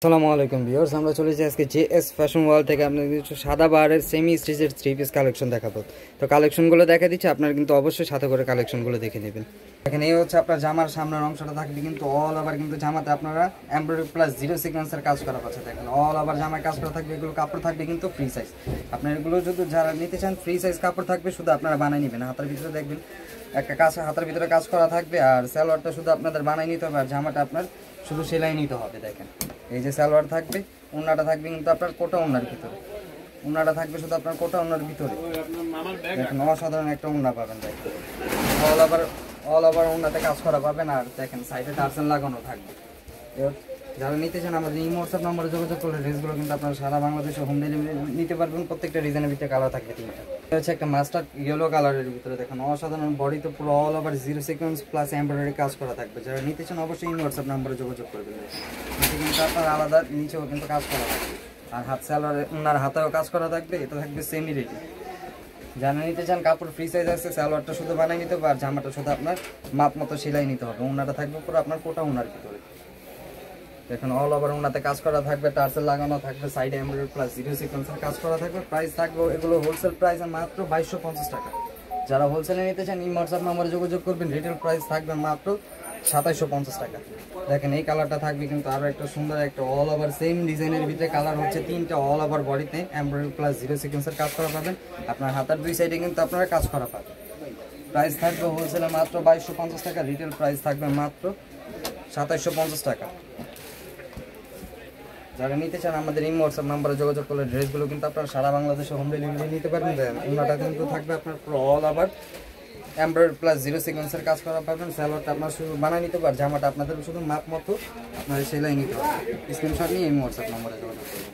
আসসালামু আলাইকুম ভিউয়ার্স, আমরা চলেছি আজকে জেএস ফ্যাশন ওয়ার্ল্ড থেকে আপনাদের কিছু সাদা বাহারের সেমি স্টিচের থ্রি পিস কালেকশন দেখাবো। তো কালেকশনগুলো দেখা দিচ্ছি, আপনারা কিন্তু অবশ্যই সাথে করে কালেকশনগুলো দেখে নেবেন। দেখেন, এই হচ্ছে আপনার জামার সামনের অংশটা থাকবে কিন্তু অল ওভার কিন্তু জামাতে আপনারা এমব্রয়ডারি প্লাস জিরো সিকোয়েন্সের কাজ করা পাচ্ছে। দেখেন অল ওভার জামায় কাজ করা থাকবে। এগুলো কাপড় থাকবে কিন্তু ফ্রি সাইজ। আপনার এগুলো যদি যারা নিতে চান ফ্রি সাইজ কাপড় থাকবে, শুধু আপনারা বানিয়ে নেবেন। হাতের ভিতরে দেখবেন একটা কাজ, হাতের ভিতরে কাজ করা থাকবে, আর সালোয়ারটা শুধু আপনাদের বানিয়ে নিতে হবে, আর জামাটা আপনার শুধু সেলাই নিতে হবে। দেখেন এই যে সালোয়ার থাকবে, ওড়নাটা থাকবে কিন্তু আপনার কোটা ওড়নার ভিতরে, ওড়নাটা থাকবে শুধু আপনার কোটা ওড়নার ভিতরে। দেখেন অসাধারণ একটা ওড়না পাবেন। দেখেন অল ওভার ওড়নাতে কাজ করা পাবেন, আর দেখেন সাইডে টার্সেল লাগানো থাকবে। যারা নিতে চান আমাদের এই হোয়াটসঅ্যাপ নম্বরে যোগাযোগ করলে ড্রেসগুলো কিন্তু আপনারা সারা বাংলাদেশে হোম ডেলিভারি নিতে পারবেন। প্রত্যেকটা ডিজাইনের ভিতরে কালার থাকবে তিনটা। এটা হচ্ছে একটা মাস্টার ইয়েলো কালারের ভিতরে। দেখেন অসাধারণ বডিতে পুরো all over zero sequence plus embroidery কাজ করা থাকবে। যারা নিতে চান অবশ্যই এই হোয়াটসঅ্যাপ নম্বরে যোগাযোগ করবেন। নিচে কিন্তু আপনার আলাদা নিচেও কিন্তু কাজ করা থাকবে, আর হাত সালোয়ারে ওনার হাতেও কাজ করা থাকবে। এটা থাকবে সেমি রেডি। যারা নিতে চান কাপড় ফ্রি সাইজ আছে, সালোয়ারটা শুধু বানিয়ে নিতে হবে, আর জামাটা শুধু আপনার মাপ মতো সেলাই নিতে হবে। ওনাটা থাকবে পুরো আপনার কোটা ওনার ভিতরে। দেখুন অল ওভার ওনাতে কাজ করা থাকবে, টার্সেল লাগানো থাকবে, সাইডে এমব্রয়ডারি প্লাস জিরো সিকোয়েন্সের কাজ করা থাকবে। প্রাইস থাকবে এগুলো হোলসেল প্রাইস মাত্র 2250 টাকা। যারা হোলসেলে নিতে চান এই হোয়াটসঅ্যাপ নম্বরে যোগাযোগ করবেন। রিটেল প্রাইস থাকবে মাত্র 2750 টাকা। দেখেন এই কালারটা থাকবে কিন্তু আরও একটা সুন্দর একটা অল ওভার সেম ডিজাইনের ভিতরে কালার হচ্ছে তিনটা। অল ওভার বডিতে এমব্রয়ডারি প্লাস জিরো সিকোয়েন্সের কাজ করা পাবেন। আপনার হাতের দুই সাইডে কিন্তু আপনারা কাজ করা পাবেন। প্রাইস থাকবে হোলসেলে মাত্র 2250 টাকা, রিটেল প্রাইস থাকবে মাত্র 2750 টাকা। যারা নিতে চান আমাদের এই হোয়াটসঅ্যাপ নাম্বারে যোগাযোগ করলে ড্রেসগুলো কিন্তু আপনারা সারা বাংলাদেশে হোম ডেলিভারি নিতে পারবেন। ওনাটা কিন্তু থাকবে আপনার পুরো all over embroidery plus zero সিকোয়েন্সের কাজ করা পাবেন। সালোয়ারটা আপনার শুধু বানিয়ে নিতে পারেন, জামাটা আপনাদের শুধু মাপ মতো আপনার সেলাই নিতে হবে। স্ক্রিনশট নিয়ে এই হোয়াটসঅ্যাপ নাম্বারে যোগাযোগ করবেন।